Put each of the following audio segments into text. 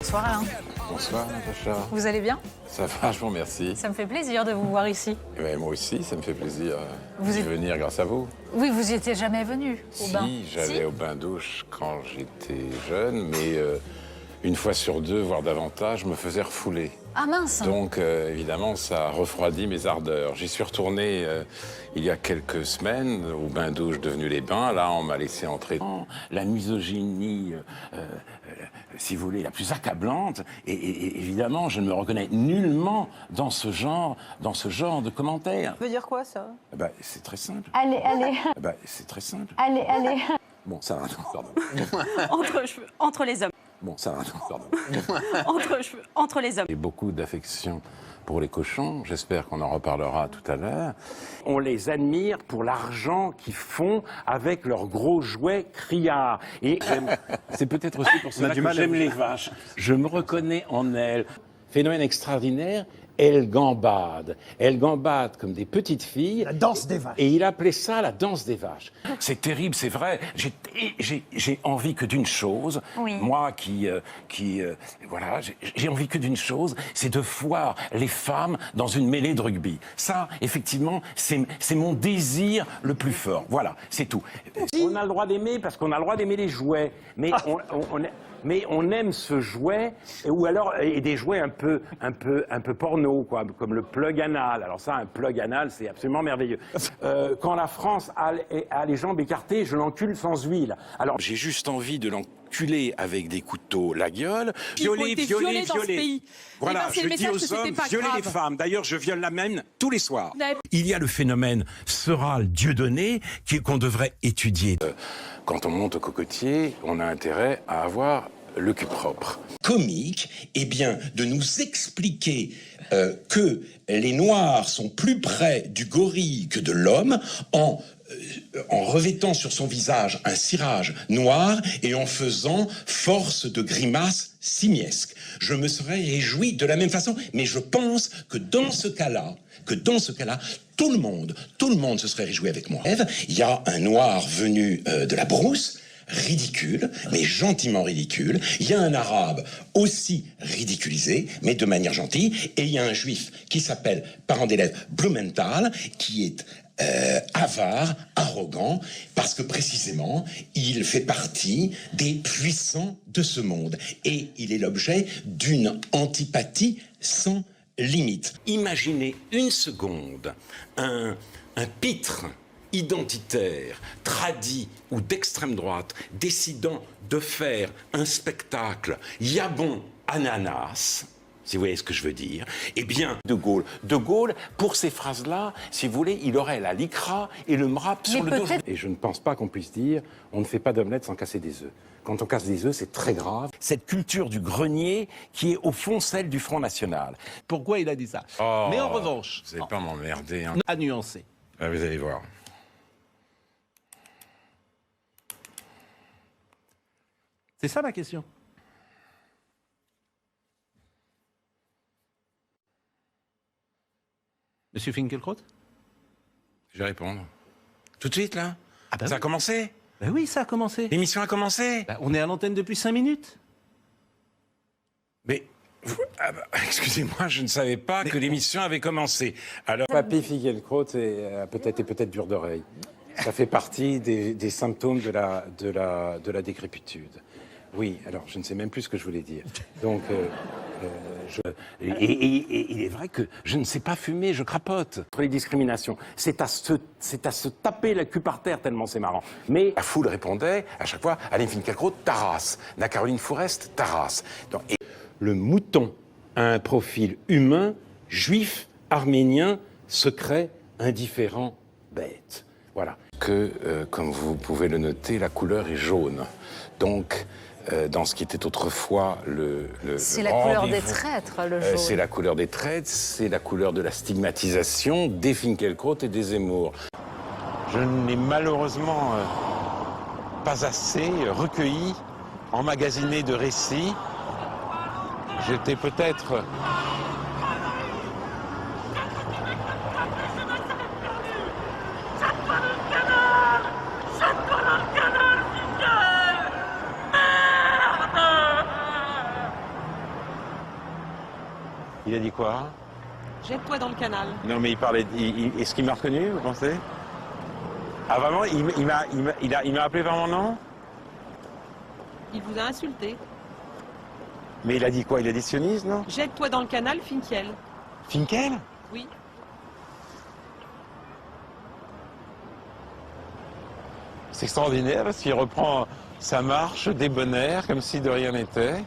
Bonsoir Alain. Bonsoir Natacha. Vous allez bien? Ça va, je vous remercie. Ça me fait plaisir de vous voir ici. Eh ben, moi aussi, ça me fait plaisir Vous de êtes- venir grâce à vous. Oui, vous n'y étiez jamais venu au bain. Si, j'allais au bain-douche quand j'étais jeune, mais une fois sur deux, voire davantage, je me faisais refouler. Ah mince. Donc, évidemment, ça a refroidi mes ardeurs. J'y suis retourné il y a quelques semaines au bain-douche devenu les Bains. Là, on m'a laissé entrer dans la misogynie, si vous voulez, la plus accablante. Et évidemment, je ne me reconnais nullement dans ce genre de commentaires. Ça veut dire quoi, ça? Eh ben, c'est très simple. Allez, allez, Eh ben, c'est très simple. allez, allez. Bon, ça va, non, pardon. Entre les hommes. Bon, ça va, non, pardon. Entre les hommes. J'ai beaucoup d'affection pour les cochons, j'espère qu'on en reparlera tout à l'heure. On les admire pour l'argent qu'ils font avec leurs gros jouets criards. Et c'est peut-être aussi pour cela que j'aime les vaches. Je me reconnais en elles. Phénomène extraordinaire, elles gambadent. Elles gambadent comme des petites filles. La danse des vaches. Et il appelait ça la danse des vaches. C'est terrible, c'est vrai. J'ai envie que d'une chose. Oui. Moi voilà, j'ai envie que d'une chose, c'est de voir les femmes dans une mêlée de rugby. Ça, effectivement, c'est mon désir le plus fort. Voilà, c'est tout. On a le droit d'aimer parce qu'on a le droit d'aimer les jouets. Mais on aime ce jouet, ou alors et des jouets un peu porno, quoi, comme le plug anal. Alors ça, un plug anal, c'est absolument merveilleux. Quand la France a les jambes écartées, je l'encule sans huile. Alors j'ai juste envie de l'enculer avec des couteaux la gueule. Violer dans ce pays. Voilà, Eh ben, c'est je le dis message aux que c'était hommes, pas violer grave. les femmes. D'ailleurs, je viole la même tous les soirs. Vous n'avez- Il y a le phénomène Soral Dieudonné qu'on devrait étudier. Quand on monte au cocotier, on a intérêt à avoir le cul propre. Comique, eh bien, de nous expliquer que les Noirs sont plus près du gorille que de l'homme en revêtant sur son visage un cirage noir et en faisant force de grimaces simiesques. Je me serais réjoui de la même façon, mais je pense que dans ce cas-là, tout le monde se serait réjoui avec moi. Il y a un Noir venu de la brousse, ridicule, mais gentiment ridicule. Il y a un arabe aussi ridiculisé, mais de manière gentille. Et il y a un juif qui s'appelle, parent d'élève, Blumenthal, qui est avare, arrogant, parce que précisément, il fait partie des puissants de ce monde. Et il est l'objet d'une antipathie sans limite. Imaginez une seconde un pitre identitaire, tradit ou d'extrême droite, décidant de faire un spectacle Yabon Ananas, si vous voyez ce que je veux dire, eh bien, De Gaulle, pour ces phrases-là, si vous voulez, il aurait la lycra et le mrap sur le dos. Et je ne pense pas qu'on puisse dire on ne fait pas d'omelette sans casser des œufs. Quand on casse des œufs, c'est très grave. Cette culture du grenier qui est au fond celle du Front National. Pourquoi il a dit ça? Mais en revanche, Vous n'allez pas m'emmerder, hein. à nuancer. Ah, vous allez voir. C'est ça ma question. Monsieur Finkielkraut? Je vais répondre. Tout de suite, là? Ah bah Ça a oui. commencé? Ben oui, ça a commencé. L'émission a commencé? Ben, on est à l'antenne depuis 5 minutes. Mais, excusez-moi, je ne savais pas que l'émission avait commencé. Alors, Papy Finkielkraut est peut-être dur d'oreille. Ça fait partie des symptômes de la décrépitude. Oui, alors je ne sais même plus ce que je voulais dire. Donc, il est vrai que je ne sais pas fumer, je crapote. Pour les discriminations, c'est à se taper la cul par terre tellement c'est marrant. Mais la foule répondait à chaque fois, Alain Finkielkraut, ta race. Na Caroline Fourest, ta race. Donc, et le mouton a un profil humain, juif, arménien, secret, indifférent, bête. Voilà. Comme vous pouvez le noter, la couleur est jaune. Donc, dans ce qui était autrefois C'est la couleur des traîtres, le jaune. c'est la couleur des traîtres, c'est la couleur de la stigmatisation des Finkielkraut et des Zemmour. Je n'ai malheureusement pas assez recueilli, emmagasiné de récits. J'étais peut-être... dit quoi? Jette-toi dans le canal. Non, mais il parlait. Est-ce qu'il m'a reconnu, vous pensez? Ah, vraiment? Il m'a appelé par mon nom? Il vous a insulté. Mais il a dit quoi? Il a dit sioniste, non? Jette-toi dans le canal, Finkiel. Finkel? Oui. C'est extraordinaire parce qu'il reprend sa marche débonnaire comme si de rien n'était.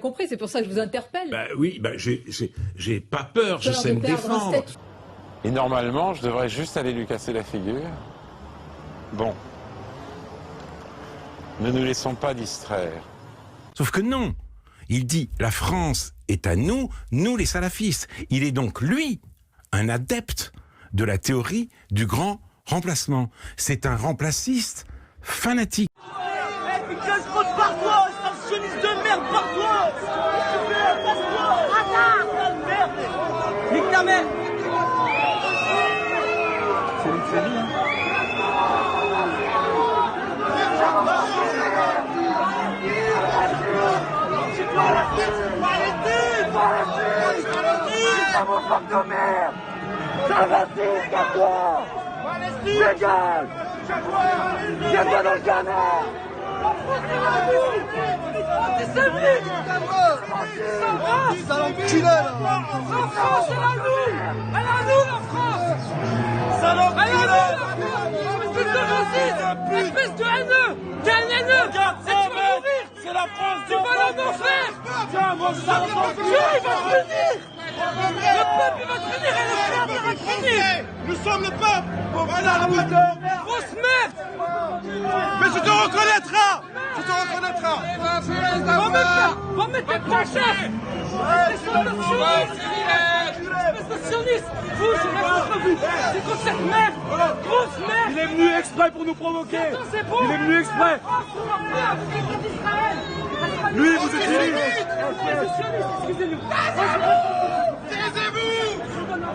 Compris, c'est pour ça que je vous interpelle. Bah oui, bah j'ai pas peur, je sais me défendre. Et normalement, je devrais juste aller lui casser la figure. Bon. Ne nous laissons pas distraire. Sauf que non, il dit la France est à nous, nous les salafistes. Il est donc, lui, un adepte de la théorie du grand remplacement. C'est un remplaciste fanatique. Espèce de haineux! T'es un haineux! Et tu vas mourir! C'est la France! Tu vas aller en enfer! Il va revenir! Le peuple il va te venir et le peuple va te venir! Nous sommes le peuple! Voilà le peuple! Grosse merde! Mais tu te reconnaîtras! Tu te reconnaîtras! Va mettre tes planchettes! Espèce de sioniste! Vous, j'ai rien contre vous! C'est contre cette merde! Grosse merde! Il est venu exprès pour nous provoquer! C'est bon! Il est venu exprès! Lui, vous êtes sioniste! Excusez-nous!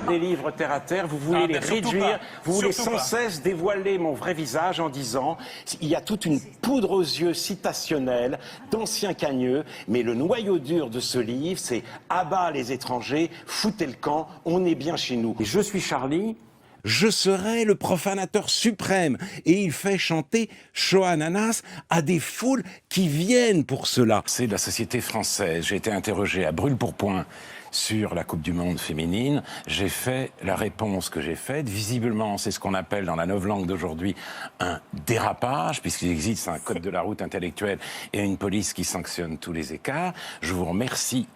Des livres terre à terre, vous voulez les réduire, vous voulez sans cesse dévoiler mon vrai visage en disant il y a toute une poudre aux yeux citationnelle d'anciens cagneux, mais le noyau dur de ce livre, c'est abat les étrangers, foutez le camp, on est bien chez nous. Et je suis Charlie, je serai le profanateur suprême. Et il fait chanter Choananas à des foules qui viennent pour cela. C'est de la société française. J'ai été interrogé à brûle-pourpoint sur la Coupe du Monde féminine. J'ai fait la réponse que j'ai faite. Visiblement, c'est ce qu'on appelle dans la novlangue d'aujourd'hui un dérapage, puisqu'il existe un code de la route intellectuelle et une police qui sanctionne tous les écarts. Je vous remercie.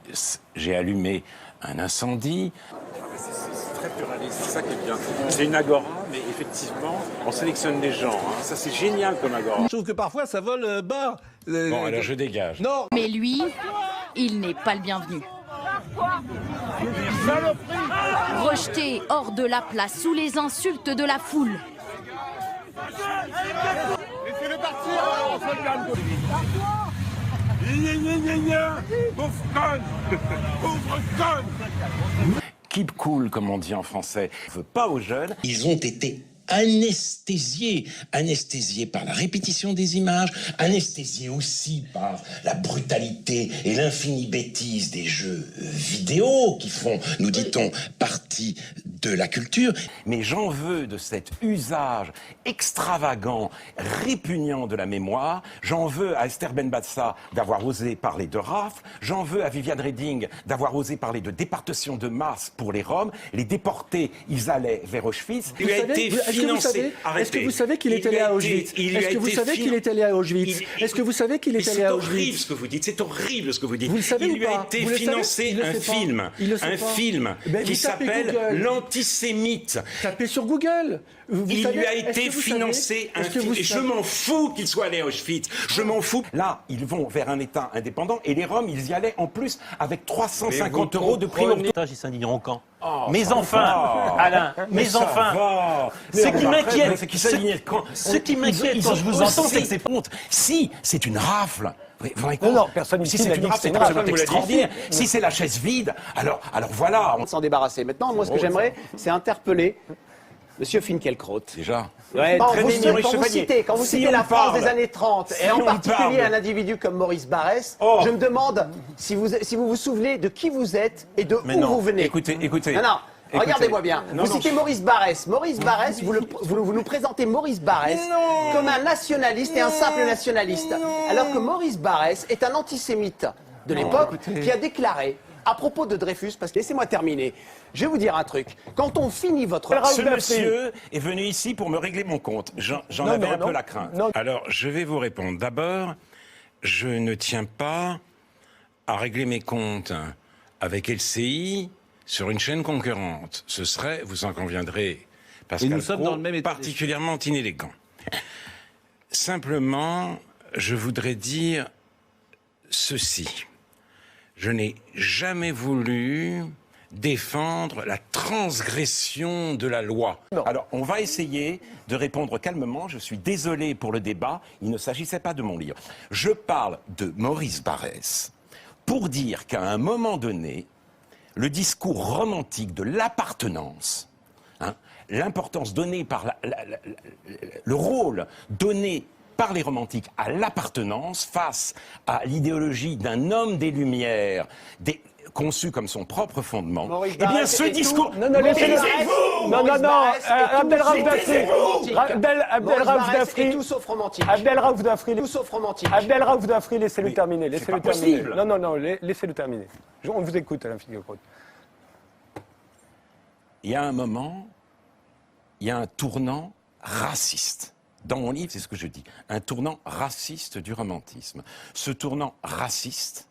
J'ai allumé un incendie. C'est très pluraliste, c'est ça qui est bien. C'est une agora, mais effectivement, on sélectionne des gens. Hein. Ça, c'est génial comme agora. Je trouve que parfois ça vole bas. Bon, alors je dégage. Non. Mais lui, il n'est pas le bienvenu. Rejeté hors de la place sous les insultes de la foule. Laissez-le partir! Pauvre conne! Pauvre conne! Keep cool, comme on dit en français. On veut pas aux jeunes. Ils ont été anesthésiés par la répétition des images, anesthésiés aussi par la brutalité et l'infinie bêtise des jeux vidéo qui font, nous dit-on, partie de la culture. Mais j'en veux de cet usage extravagant, répugnant de la mémoire. J'en veux à Esther Benbassa d'avoir osé parler de rafle. J'en veux à Viviane Reding d'avoir osé parler de déportation de masse pour les Roms. Les déportés, ils allaient vers Auschwitz. Il a été financé. Est-ce que vous savez qu'il est allé à Auschwitz? Est-ce que vous savez qu'il est allé à Auschwitz? Est-ce que vous savez qu'il est allé à Auschwitz? C'est horrible ce que vous dites. C'est horrible ce que vous dites. Vous le savez il ou lui a pas? été financé un film qui s'appelle L'Antisémite. Tapez sur Google. Il lui a été financé un film. Et je m'en fous qu'il soit allé à Auschwitz. Je m'en fous. Là, ils vont vers un État indépendant et les Roms, ils y allaient en plus avec 350 € de prime. Ils s'indigneront quand? Mais enfin, Alain, mais enfin, ce qui m'inquiète, ce qui m'inquiète quand je vous entends, c'est que c'est honte. Si c'est une rafle. Non, personne si c'est une rafle, c'est absolument extraordinaire. Si c'est la chaise vide, alors voilà. On s'en débarrasser. Maintenant, moi, ce que j'aimerais, c'est interpeller Monsieur Finkielkraut. Déjà. Ouais, Quand très vous, mignon, quand vous citez, Si la on France parle- des années 30, Si et en on particulier parle- un individu comme Maurice Barrès, Oh. je me demande si vous vous souvenez de qui vous êtes et de Mais où non, vous venez. écoutez. Non, Écoutez. regardez-moi bien. Non, Vous non. citez Maurice Barrès. Maurice Barrès, vous nous présentez Maurice Barrès comme un nationaliste et un simple nationaliste. Alors que Maurice Barrès est un antisémite de l'époque qui a déclaré à propos de Dreyfus, parce que laissez-moi terminer, je vais vous dire un truc. Quand on finit votre... Ce monsieur est venu ici pour me régler mon compte. J'en avais un peu la crainte. Alors, je vais vous répondre. D'abord, je ne tiens pas à régler mes comptes avec LCI sur une chaîne concurrente. Ce serait, vous en conviendrez, Pascal nous sommes Praud, dans le même état particulièrement inélégant. Simplement, je voudrais dire ceci. Je n'ai jamais voulu défendre la transgression de la loi. Alors, on va essayer de répondre calmement. Je suis désolé pour le débat. Il ne s'agissait pas de mon livre. Je parle de Maurice Barrès pour dire qu'à un moment donné, le discours romantique de l'appartenance, l'importance donnée par le rôle donné par les romantiques à l'appartenance face à l'idéologie d'un homme des Lumières, conçu comme son propre fondement, eh bien ce discours... Non, laissez-le. Non, Abdelraouf Dafri. Tout sauf romantique. Abdelraouf Dafri. Tout sauf romantique. Abdelraouf Dafri, laissez-le terminer. Laissez-le pas terminer. possible. Non, laissez-le terminer. On vous écoute, Alain Finkielkraut. Il y a un moment, il y a un tournant raciste. Dans mon livre, c'est ce que je dis, un tournant raciste du romantisme. Ce tournant raciste,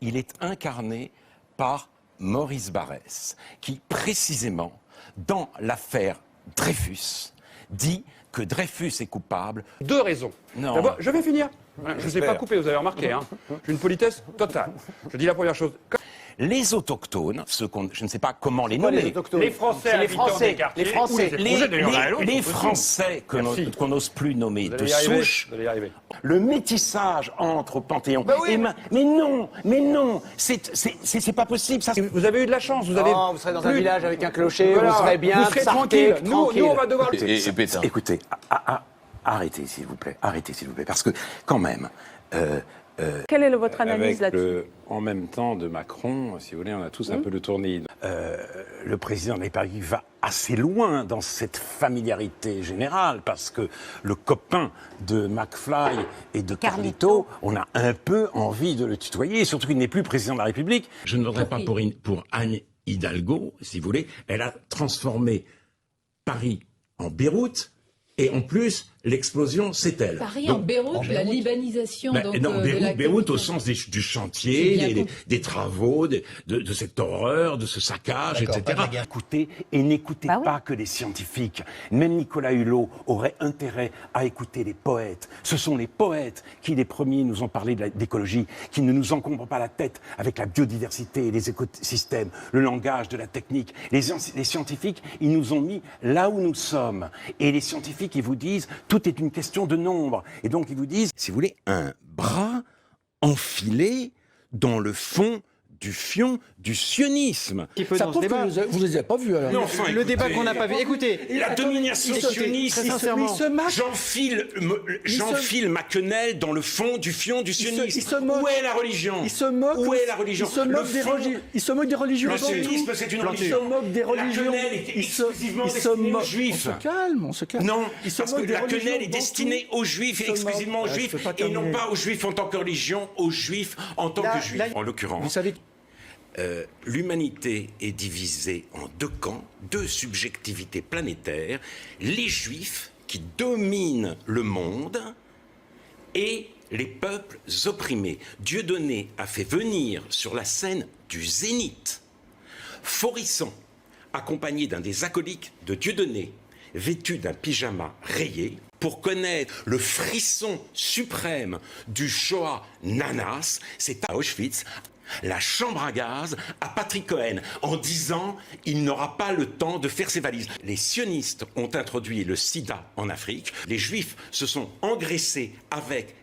il est incarné par Maurice Barrès, qui précisément, dans l'affaire Dreyfus, dit que Dreyfus est coupable. Deux raisons. Non. D'abord, je vais finir. Je ne vous ai pas coupé, vous avez remarqué. J'ai une politesse totale. Je dis la première chose. Les autochtones, je ne sais pas comment les nommer. Les Français, les Français, les Français, les Français qu'on n'ose plus nommer de souche, le métissage entre Panthéon et mais non, c'est pas possible. Ça. Vous avez eu de la chance. Vous serez dans un village avec un clocher, vous serez bien, vous serez tranquille. Nous, on va devoir. Écoutez, arrêtez s'il vous plaît, parce que quand même. Quelle est votre analyse avec là-dessus? en même temps de Macron, si vous voulez, on a tous un peu le tournis. Le président de l'État va assez loin dans cette familiarité générale, parce que le copain de McFly et de Carlito, on a un peu envie de le tutoyer, surtout qu'il n'est plus président de la République. Je ne voudrais pas pour Anne Hidalgo, si vous voulez, elle a transformé Paris en Beyrouth, et en plus, l'explosion, c'est elle. Paris en Beyrouth, la libanisation donc, Beyrouth au sens du chantier, des travaux, de cette horreur, de ce saccage, etc. Écoutez et n'écoutez pas que les scientifiques. Même Nicolas Hulot aurait intérêt à écouter les poètes. Ce sont les poètes qui, les premiers, nous ont parlé d'écologie, qui ne nous encombrent pas la tête avec la biodiversité, les écosystèmes, le langage de la technique. Les scientifiques, ils nous ont mis là où nous sommes. Et les scientifiques, ils vous disent... Tout est une question de nombre. Et donc, ils vous disent, si vous voulez, un bras enfilé dans le fond du fion du sionisme. Ça prouve que vous ne les avez pas vus, alors. Non, enfin, le débat qu'on n'a pas vu. Écoutez, la domination sioniste, j'enfile ma quenelle dans le fond du fion du sionisme. Où est la religion? Il se moque. Où est la religion? Il se moque des religions. Le sionisme, c'est une religion. Il se moque des religions. La quenelle est exclusivement destinée aux juifs. On se calme. Non, parce que la quenelle est destinée aux juifs, exclusivement aux juifs, et non pas aux juifs en tant que religion, aux juifs en tant que juifs. En l'occurrence. Vous savez. L'humanité est divisée en deux camps, deux subjectivités planétaires, les juifs qui dominent le monde et les peuples opprimés. Dieudonné a fait venir sur la scène du Zénith Forisson, accompagné d'un des acolytes de Dieudonné, vêtu d'un pyjama rayé, pour connaître le frisson suprême du Shoah Nanas, c'est à Auschwitz, la chambre à gaz à Patrick Cohen, en disant « il n'aura pas le temps de faire ses valises ». Les sionistes ont introduit le sida en Afrique, les juifs se sont engraissés avec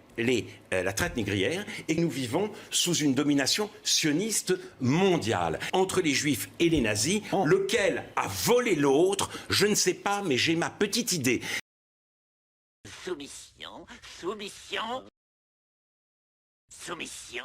la traite négrière et nous vivons sous une domination sioniste mondiale. Entre les Juifs et les nazis, lequel a volé l'autre, je ne sais pas, mais j'ai ma petite idée. Soumission, soumission, soumission.